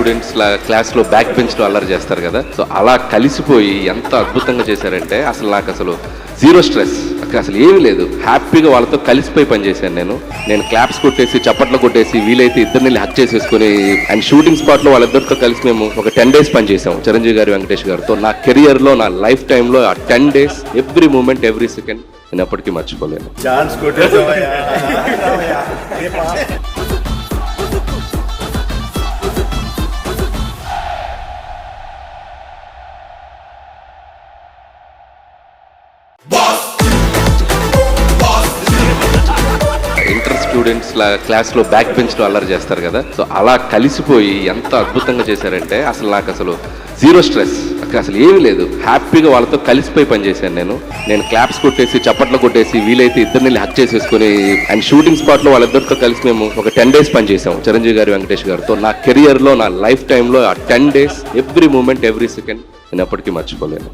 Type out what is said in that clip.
Students క్లాస్లో back బెంచ్లో అల్లరి చేస్తారు కదా, సో అలా కలిసిపోయి ఎంత అద్భుతంగా చేశారంటే అసలు జీరో స్ట్రెస్, అసలు ఏమీ లేదు, హ్యాపీగా వాళ్ళతో కలిసిపోయి పనిచేశాను. నేను క్లాప్స్ కొట్టేసి చప్పట్లు కొట్టేసి వీలైతే ఇద్దరిని హక్ చేసేసుకుని అండ్ షూటింగ్ స్పాట్లో వాళ్ళిద్దరితో కలిసి మేము ఒక 10 days పనిచేసాం చిరంజీవి గారు, వెంకటేష్ గారితో. నా కెరియర్లో, నా లైఫ్ టైంలో ఆ 10 days every moment, every second నేను ఎప్పటికీ మర్చిపోలేను. ఇంటర్ స్టూడెంట్స్ క్లాస్లో బ్యాక్ బెంచ్లో అల్లరి చేస్తారు కదా, సో అలా కలిసిపోయి ఎంత అద్భుతంగా చేశారంటే అసలు జీరో స్ట్రెస్, అసలు ఏమీ లేదు, హ్యాపీగా వాళ్ళతో కలిసిపోయి పనిచేశాను. నేను క్లాప్స్ కొట్టేసి చప్పట్లు కొట్టేసి వీలైతే ఇద్దరిని హక్ చేసేసుకుని అండ్ షూటింగ్ స్పాట్లో వాళ్ళిద్దరితో కలిసి మేము ఒక 10 days పనిచేసాం చిరంజీవి గారు, వెంకటేష్ గారితో. నా కెరియర్లో, నా లైఫ్ టైంలో ఆ 10 days every moment, every second నేను ఎప్పటికీ మర్చిపోలేను.